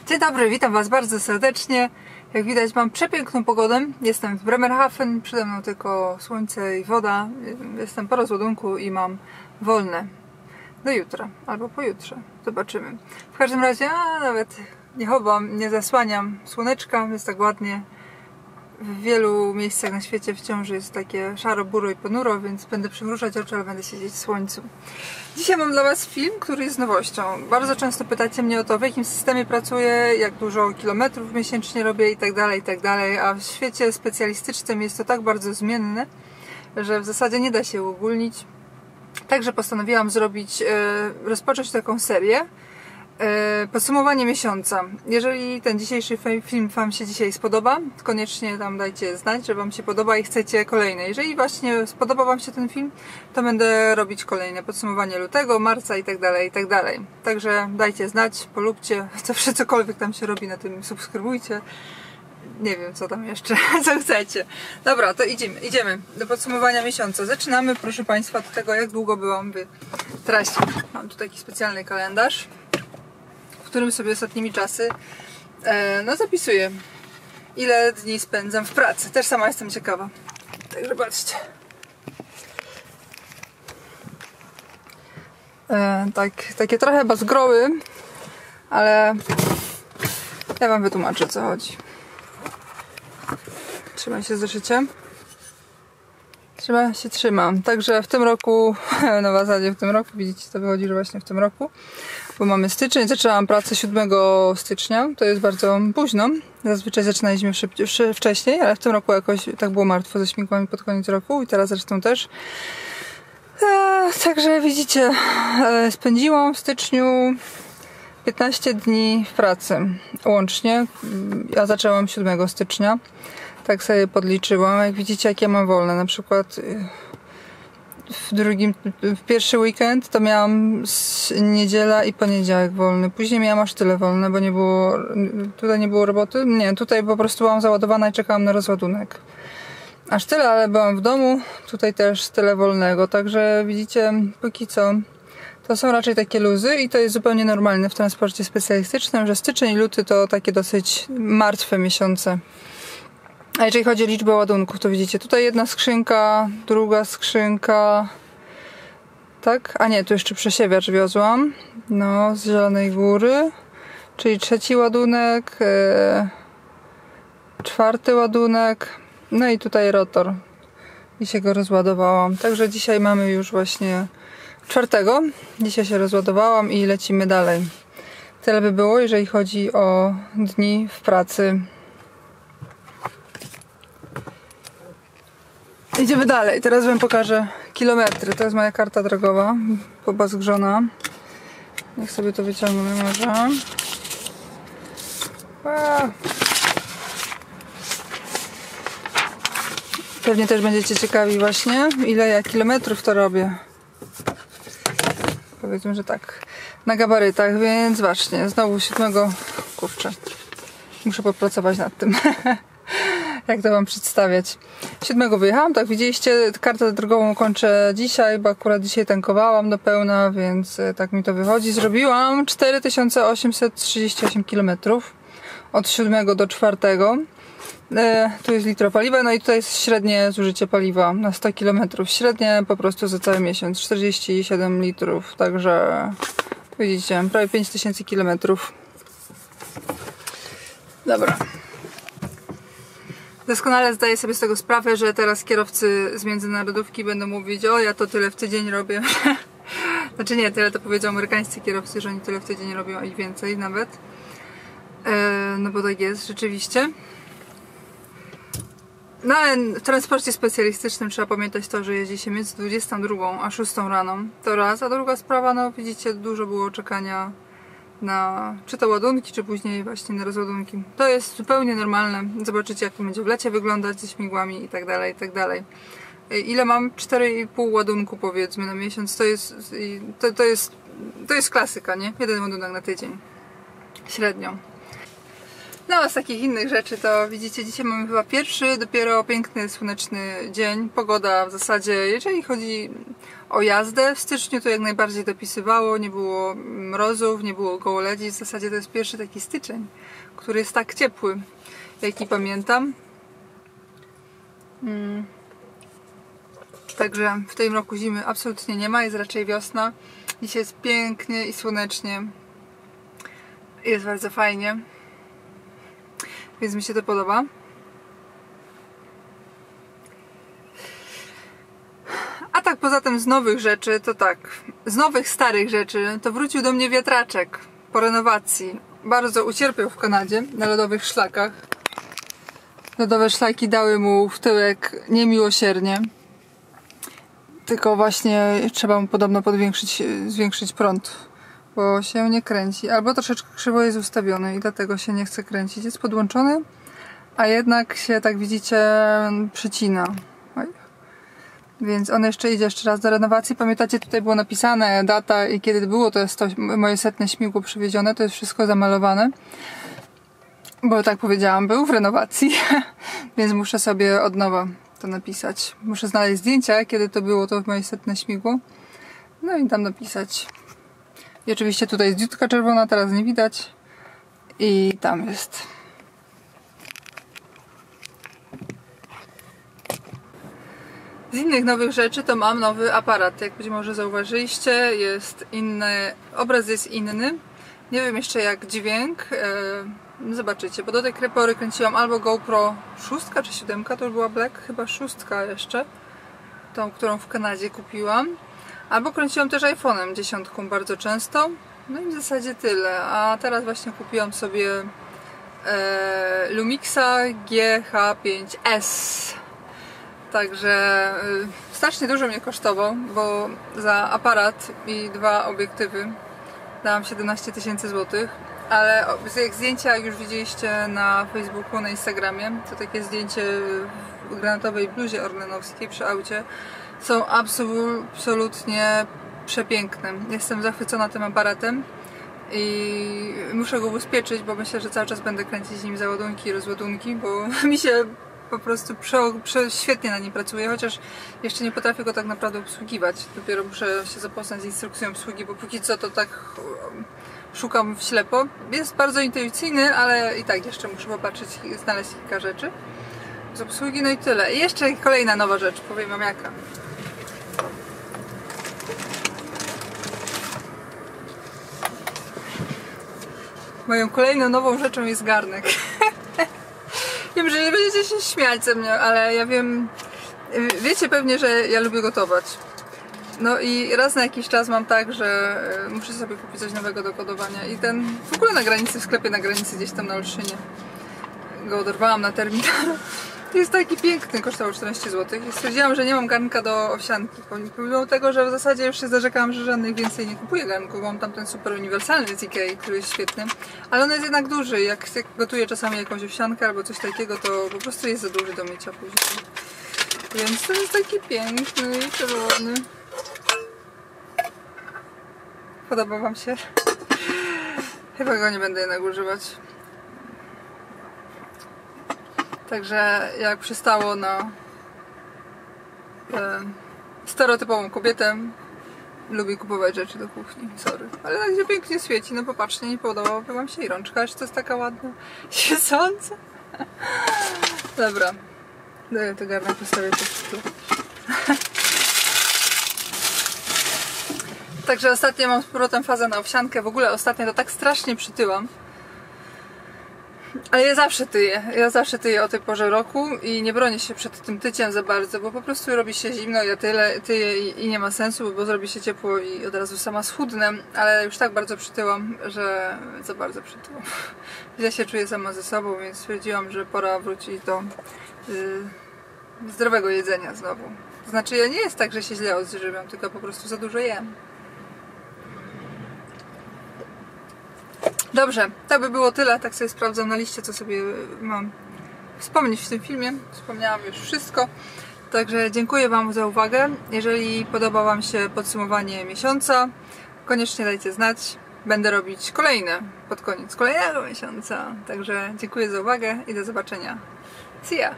Dzień dobry, witam Was bardzo serdecznie. Jak widać, mam przepiękną pogodę. Jestem w Bremerhaven, przede mną tylko słońce i woda. Jestem po rozładunku i mam wolne do jutra albo pojutrze. Zobaczymy. W każdym razie nawet nie chowam, nie zasłaniam słoneczka, jest tak ładnie. W wielu miejscach na świecie wciąż jest takie szaro, buro i ponuro, więc będę przymrużać oczy, ale będę siedzieć w słońcu. Dzisiaj mam dla Was film, który jest nowością. Bardzo często pytacie mnie o to, w jakim systemie pracuję, jak dużo kilometrów miesięcznie robię itd., a w świecie specjalistycznym jest to tak bardzo zmienne, że w zasadzie nie da się uogólnić. Także postanowiłam rozpocząć taką serię. Podsumowanie miesiąca. Jeżeli ten dzisiejszy film Wam się dzisiaj spodoba, koniecznie tam dajcie znać, że Wam się podoba i chcecie kolejne. Jeżeli właśnie spodoba Wam się ten film, to będę robić kolejne podsumowanie lutego, marca itd. Także dajcie znać, polubcie, cokolwiek tam się robi na tym, subskrybujcie. Nie wiem co tam jeszcze, co chcecie. Dobra, to idziemy do podsumowania miesiąca. Zaczynamy, proszę Państwa, od tego, jak długo byłam w trasie. Mam tu taki specjalny kalendarz, w którym sobie ostatnimi czasy zapisuję, ile dni spędzam w pracy. Też sama jestem ciekawa. Także patrzcie. Takie trochę bazgroły, ale ja Wam wytłumaczę, o co chodzi. Trzymaj się za życie. Trzymam. Także w tym roku, no w zasadzie w tym roku, widzicie, to wychodzi, że właśnie w tym roku, bo mamy styczeń, zaczęłam pracę 7 stycznia, to jest bardzo późno, zazwyczaj zaczynaliśmy wcześniej, ale w tym roku jakoś tak było martwo ze śmigłami pod koniec roku i teraz zresztą też. Także widzicie, spędziłam w styczniu 15 dni w pracy łącznie, ja zaczęłam 7 stycznia. Tak sobie podliczyłam. Jak widzicie, jakie mam wolne. Na przykład w pierwszy weekend to miałam niedziela i poniedziałek wolny. Później miałam aż tyle wolne, bo tutaj nie było roboty. Nie, tutaj po prostu byłam załadowana i czekałam na rozładunek. Aż tyle, ale byłam w domu. Tutaj też tyle wolnego. Także widzicie, póki co to są raczej takie luzy i to jest zupełnie normalne w transporcie specjalistycznym, że styczeń i luty to takie dosyć martwe miesiące. A jeżeli chodzi o liczbę ładunków, to widzicie, tutaj jedna skrzynka, druga skrzynka, tak? A nie, tu jeszcze przesiewacz wiozłam, no, z Zielonej Góry, czyli trzeci ładunek, czwarty ładunek, no i tutaj rotor. I się go rozładowałam. Także dzisiaj mamy już właśnie czwartego, dzisiaj się rozładowałam i lecimy dalej. Tyle by było, jeżeli chodzi o dni w pracy. Idziemy dalej. Teraz Wam pokażę kilometry. To jest moja karta drogowa, pobazgrzona. Niech sobie to wyciągnę może. Pewnie też będziecie ciekawi właśnie, ile ja kilometrów to robię. Powiedzmy, że tak. Na gabarytach, więc właśnie. Znowu 7. Kurczę. Muszę popracować nad tym. Jak to Wam przedstawiać. 7 wyjechałam, tak widzieliście, kartę drogową kończę dzisiaj, bo akurat dzisiaj tankowałam do pełna, więc tak mi to wychodzi. Zrobiłam 4838 km od 7 do 4. Tu jest litro paliwa, no i tutaj jest średnie zużycie paliwa na 100 km. Średnie po prostu za cały miesiąc 47 litrów, także widzicie, prawie 5000 km. Dobra. Doskonale zdaję sobie z tego sprawę, że teraz kierowcy z międzynarodówki będą mówić: o, ja to tyle w tydzień robię. Znaczy nie, tyle to powiedzą amerykańscy kierowcy, że oni tyle w tydzień robią i więcej nawet. No bo tak jest rzeczywiście. No ale w transporcie specjalistycznym trzeba pamiętać to, że jeździ się między 22 a 6 rano. To raz, a druga sprawa, no widzicie, dużo było czekania na czy to ładunki, czy później właśnie na rozładunki. To jest zupełnie normalne. Zobaczycie, jak to będzie w lecie wyglądać ze śmigłami i tak dalej, i tak dalej. Ile mam? 4,5 ładunku powiedzmy na miesiąc. To jest klasyka, nie? Jeden ładunek na tydzień. Średnio. No a z takich innych rzeczy to widzicie, dzisiaj mamy chyba pierwszy, dopiero piękny, słoneczny dzień. Pogoda w zasadzie, jeżeli chodzi o jazdę, w styczniu to jak najbardziej dopisywało, nie było mrozów, nie było gołoledzi. W zasadzie to jest pierwszy taki styczeń, który jest tak ciepły, jaki pamiętam. Także w tym roku zimy absolutnie nie ma, jest raczej wiosna. Dzisiaj jest pięknie i słonecznie. Jest bardzo fajnie. Więc mi się to podoba. A tak poza tym z nowych rzeczy, to tak, z nowych starych rzeczy, to wrócił do mnie wiatraczek po renowacji. Bardzo ucierpiał w Kanadzie na lodowych szlakach. Lodowe szlaki dały mu w tyłek niemiłosiernie. Tylko właśnie trzeba mu podobno zwiększyć prąd, bo się nie kręci. Albo troszeczkę krzywo jest ustawiony i dlatego się nie chce kręcić. Jest podłączony, a jednak się, tak widzicie, przycina. Oj. Więc on jeszcze raz do renowacji. Pamiętacie, tutaj było napisane data i kiedy było to moje 100. śmigło przywiezione. To jest wszystko zamalowane. Bo tak powiedziałam, był w renowacji. Więc muszę sobie od nowa to napisać. Muszę znaleźć zdjęcia, kiedy to było to moje 100. śmigło. No i tam napisać. I oczywiście tutaj jest dziutka czerwona, teraz nie widać. I tam jest. Z innych nowych rzeczy to mam nowy aparat. Jak być może zauważyliście, jest inny, obraz jest inny. Nie wiem jeszcze jak dźwięk. Zobaczycie, bo do tej pory kręciłam albo GoPro 6 czy 7, to już była Black, chyba 6 jeszcze. Tą, którą w Kanadzie kupiłam. Albo kręciłam też iPhone'em 10 bardzo często. No i w zasadzie tyle. A teraz właśnie kupiłam sobie Lumixa GH5S. Także strasznie dużo mnie kosztował, bo za aparat i 2 obiektywy dałam 17 000 złotych. Ale jak zdjęcia już widzieliście na Facebooku, na Instagramie, to takie zdjęcie w granatowej bluzie orlenowskiej przy aucie są absolutnie przepiękne. Jestem zachwycona tym aparatem i muszę go ubezpieczyć, bo myślę, że cały czas będę kręcić nim załadunki i rozładunki, bo mi się po prostu świetnie na nim pracuje, chociaż jeszcze nie potrafię go tak naprawdę obsługiwać. Dopiero muszę się zapoznać z instrukcją obsługi, bo póki co to tak szukam w ślepo. Jest bardzo intuicyjny, ale i tak jeszcze muszę popatrzeć i znaleźć kilka rzeczy z obsługi, no i tyle. I jeszcze kolejna nowa rzecz, powiem wam jaka. Moją kolejną nową rzeczą jest garnek. Wiem, że nie będziecie się śmiać ze mnie, ale ja wiem, wiecie pewnie, że ja lubię gotować. No i raz na jakiś czas mam tak, że muszę sobie kupić coś nowego do gotowania i ten w ogóle na granicy, w sklepie na granicy gdzieś tam na Olszynie go oderwałam na terminalu. To jest taki piękny, kosztował 14 zł i stwierdziłam, że nie mam garnka do owsianki, pomimo tego, że w zasadzie już się zarzekałam, że żadnych więcej nie kupuję garnków, bo mam tam ten super uniwersalny z Ikei, który jest świetny, ale on jest jednak duży, jak gotuję czasami jakąś owsiankę albo coś takiego, to po prostu jest za duży do mycia później. Więc to jest taki piękny i czerwony. Podoba wam się? Chyba go nie będę jednak używać. Także jak przystało na stereotypową kobietę, lubię kupować rzeczy do kuchni, sorry. Ale tak się pięknie świeci, no popatrzcie, nie podobałaby wam się i rączka, aż to jest taka ładna, świecąca. Dobra, to garnek postawię tu. Także ostatnio mam z powrotem fazę na owsiankę, w ogóle ostatnio to tak strasznie przytyłam. Ale ja zawsze tyję o tej porze roku i nie bronię się przed tym tyciem za bardzo, bo po prostu robi się zimno, ja tyję i nie ma sensu, bo zrobi się ciepło i od razu sama schudnę, ale już tak bardzo przytyłam, że za bardzo przytyłam. Źle się czuję sama ze sobą, więc stwierdziłam, że pora wrócić do zdrowego jedzenia znowu. To znaczy, ja nie jest tak, że się źle odżywiam, tylko po prostu za dużo jem. Dobrze, to by było tyle. Tak sobie sprawdzam na liście, co sobie mam wspomnieć w tym filmie. Wspomniałam już wszystko. Także dziękuję wam za uwagę. Jeżeli podoba wam się podsumowanie miesiąca, koniecznie dajcie znać. będę robić kolejne pod koniec kolejnego miesiąca. Także dziękuję za uwagę i do zobaczenia. See ya!